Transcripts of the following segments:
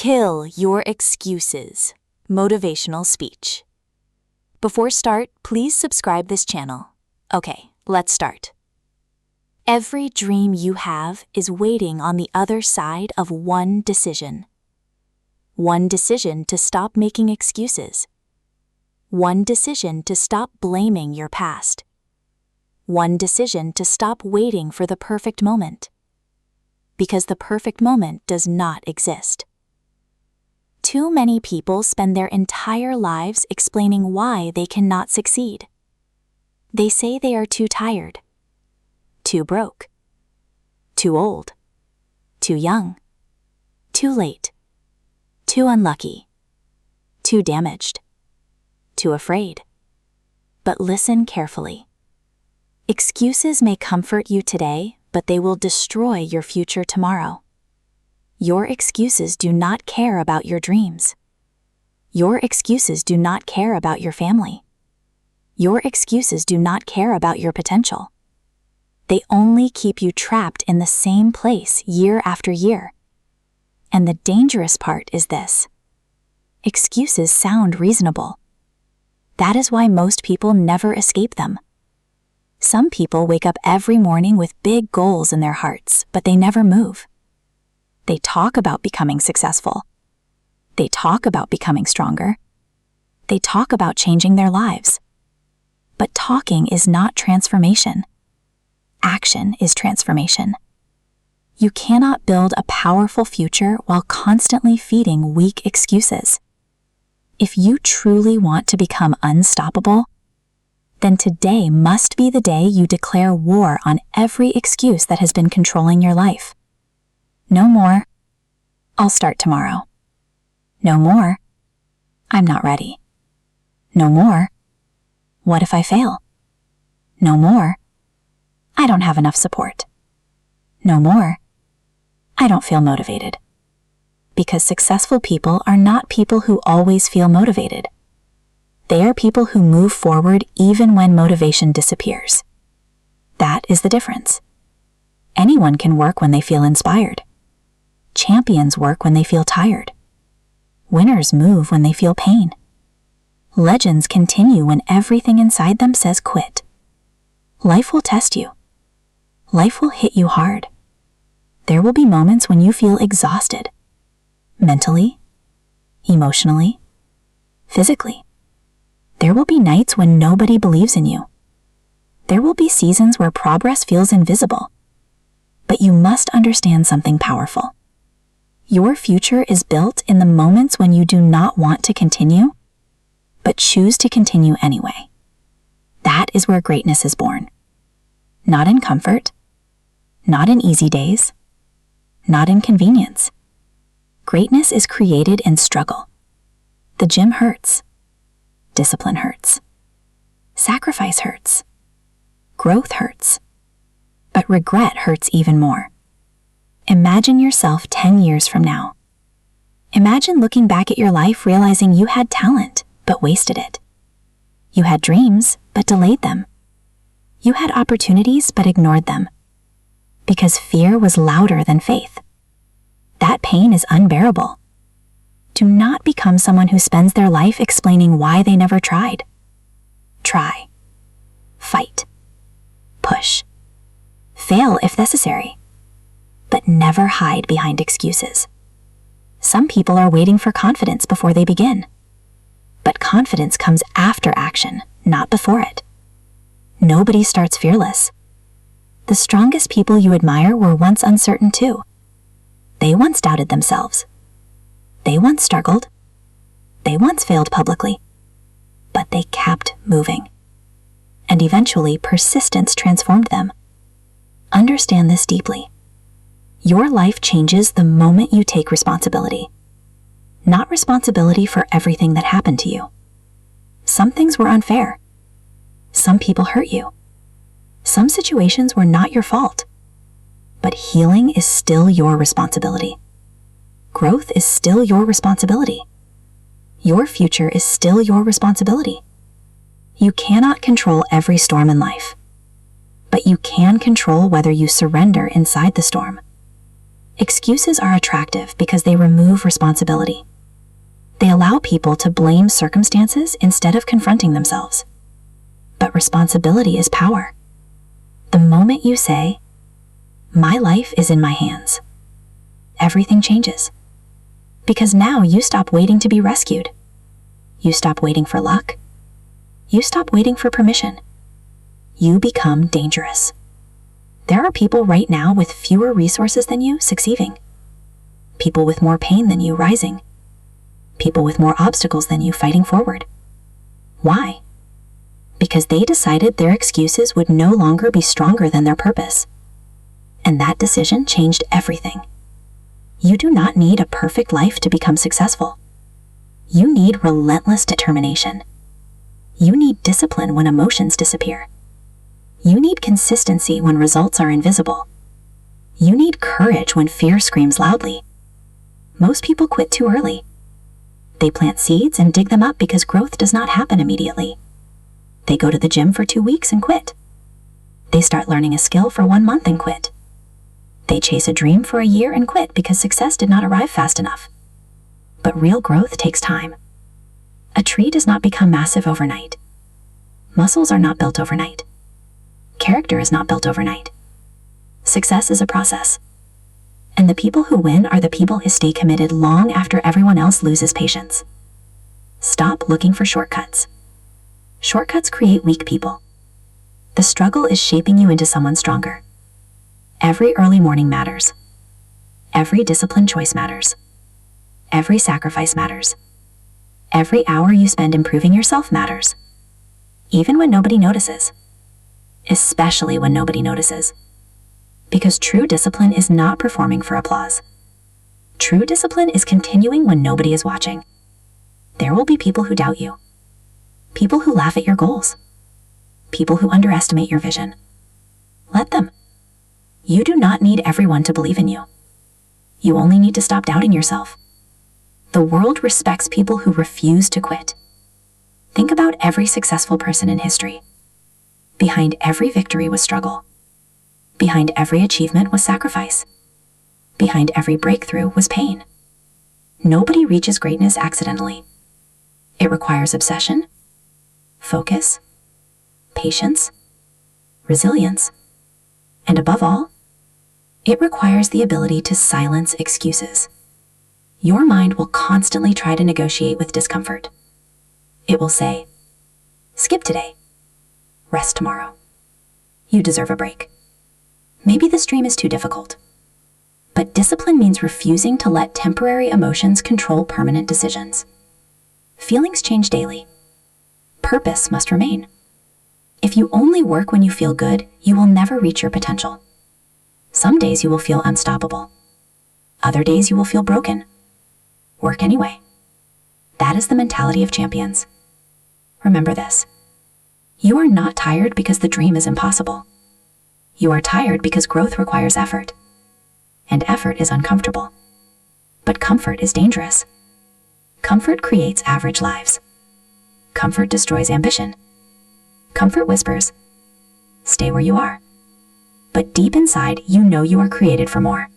Kill your excuses. Motivational speech. Before start, please subscribe this channel. Okay, let's start. Every dream you have is waiting on the other side of one decision. One decision to stop making excuses. One decision to stop blaming your past. One decision to stop waiting for the perfect moment. Because the perfect moment does not exist. Too many people spend their entire lives explaining why they cannot succeed. They say they are too tired, too broke, too old, too young, too late, too unlucky, too damaged, too afraid. But listen carefully. Excuses may comfort you today, but they will destroy your future tomorrow. Your excuses do not care about your dreams. Your excuses do not care about your family. Your excuses do not care about your potential. They only keep you trapped in the same place year after year. And the dangerous part is this: excuses sound reasonable. That is why most people never escape them. Some people wake up every morning with big goals in their hearts, but they never move. They talk about becoming successful. They talk about becoming stronger. They talk about changing their lives. But talking is not transformation. Action is transformation. You cannot build a powerful future while constantly feeding weak excuses. If you truly want to become unstoppable, then today must be the day you declare war on every excuse that has been controlling your life. No more, "I'll start tomorrow." No more, "I'm not ready." No more, "What if I fail?" No more, "I don't have enough support." No more, "I don't feel motivated." Because successful people are not people who always feel motivated. They are people who move forward even when motivation disappears. That is the difference. Anyone can work when they feel inspired. Champions work when they feel tired. Winners move when they feel pain. Legends continue when everything inside them says quit. Life will test you. Life will hit you hard. There will be moments when you feel exhausted. Mentally, emotionally, physically. There will be nights when nobody believes in you. There will be seasons where progress feels invisible. But you must understand something powerful. Your future is built in the moments when you do not want to continue, but choose to continue anyway. That is where greatness is born. Not in comfort, not in easy days, not in convenience. Greatness is created in struggle. The gym hurts. Discipline hurts. Sacrifice hurts. Growth hurts. But regret hurts even more. Imagine yourself 10 years from now. Imagine looking back at your life realizing you had talent, but wasted it. You had dreams, but delayed them. You had opportunities, but ignored them. Because fear was louder than faith. That pain is unbearable. Do not become someone who spends their life explaining why they never tried. Try. Fight. Push. Fail if necessary. But never hide behind excuses. Some people are waiting for confidence before they begin. But confidence comes after action, not before it. Nobody starts fearless. The strongest people you admire were once uncertain too. They once doubted themselves. They once struggled. They once failed publicly. But they kept moving. And eventually, persistence transformed them. Understand this deeply. Your life changes the moment you take responsibility. Not responsibility for everything that happened to you. Some things were unfair. Some people hurt you. Some situations were not your fault. But healing is still your responsibility. Growth is still your responsibility. Your future is still your responsibility. You cannot control every storm in life, but you can control whether you surrender inside the storm. Excuses are attractive because they remove responsibility. They allow people to blame circumstances instead of confronting themselves. But responsibility is power. The moment you say, "My life is in my hands," everything changes. Because now you stop waiting to be rescued. You stop waiting for luck. You stop waiting for permission. You become dangerous. There are people right now with fewer resources than you succeeding. People with more pain than you rising. People with more obstacles than you fighting forward. Why? Because they decided their excuses would no longer be stronger than their purpose. And that decision changed everything. You do not need a perfect life to become successful. You need relentless determination. You need discipline when emotions disappear. You need consistency when results are invisible. You need courage when fear screams loudly. Most people quit too early. They plant seeds and dig them up because growth does not happen immediately. They go to the gym for 2 weeks and quit. They start learning a skill for 1 month and quit. They chase a dream for a year and quit because success did not arrive fast enough. But real growth takes time. A tree does not become massive overnight. Muscles are not built overnight. Character is not built overnight. Success is a process. And the people who win are the people who stay committed long after everyone else loses patience. Stop looking for shortcuts. Shortcuts create weak people. The struggle is shaping you into someone stronger. Every early morning matters. Every disciplined choice matters. Every sacrifice matters. Every hour you spend improving yourself matters. Even when nobody notices. Especially when nobody notices. Because true discipline is not performing for applause. True discipline is continuing when nobody is watching. There will be people who doubt you. People who laugh at your goals. People who underestimate your vision. Let them. You do not need everyone to believe in you. You only need to stop doubting yourself. The world respects people who refuse to quit. Think about every successful person in history. Behind every victory was struggle. Behind every achievement was sacrifice. Behind every breakthrough was pain. Nobody reaches greatness accidentally. It requires obsession, focus, patience, resilience, and above all, it requires the ability to silence excuses. Your mind will constantly try to negotiate with discomfort. It will say, "Skip today. Rest tomorrow. You deserve a break. Maybe this dream is too difficult." But discipline means refusing to let temporary emotions control permanent decisions. Feelings change daily. Purpose must remain. If you only work when you feel good, you will never reach your potential. Some days you will feel unstoppable. Other days you will feel broken. Work anyway. That is the mentality of champions. Remember this. You are not tired because the dream is impossible. You are tired because growth requires effort. And effort is uncomfortable. But comfort is dangerous. Comfort creates average lives. Comfort destroys ambition. Comfort whispers, "Stay where you are." But deep inside, you know you are created for more.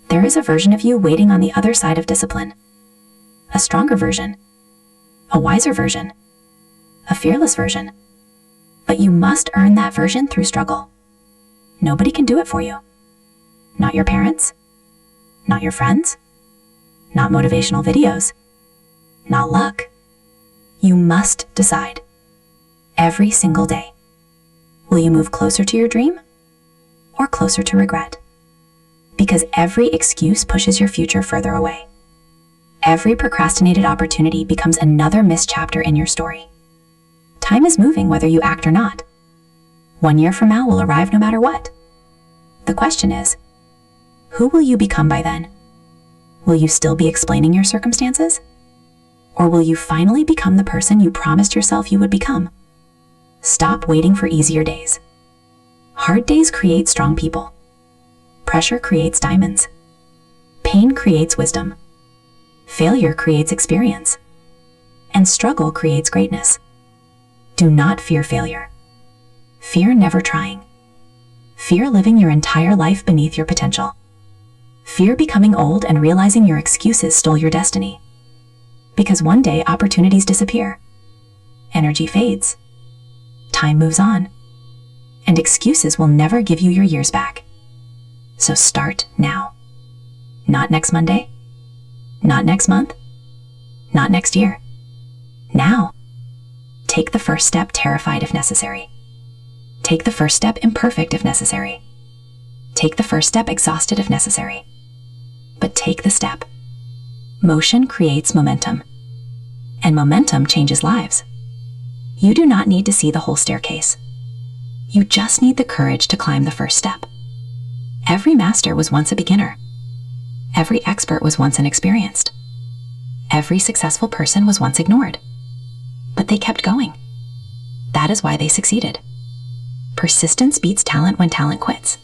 There is a version of you waiting on the other side of discipline. A stronger version. A wiser version. A fearless version. But you must earn that version through struggle. Nobody can do it for you. Not your parents. Not your friends. Not motivational videos. Not luck. You must decide. Every single day. Will you move closer to your dream? Or closer to regret? Because every excuse pushes your future further away. Every procrastinated opportunity becomes another missed chapter in your story. Time is moving whether you act or not. 1 year from now will arrive no matter what. The question is, who will you become by then? Will you still be explaining your circumstances? Or will you finally become the person you promised yourself you would become? Stop waiting for easier days. Hard days create strong people. Pressure creates diamonds. Pain creates wisdom. Failure creates experience. And struggle creates greatness. Do not fear failure. Fear never trying. Fear living your entire life beneath your potential. Fear becoming old and realizing your excuses stole your destiny. Because one day opportunities disappear, energy fades, time moves on, and excuses will never give you your years back. So start now. Not next Monday, not next month, not next year. Now. Take the first step terrified if necessary. Take the first step imperfect if necessary. Take the first step exhausted if necessary. But take the step. Motion creates momentum, and momentum changes lives. You do not need to see the whole staircase. You just need the courage to climb the first step. Every master was once a beginner. Every expert was once inexperienced. Every successful person was once ignored. But they kept going. That is why they succeeded. Persistence beats talent when talent quits.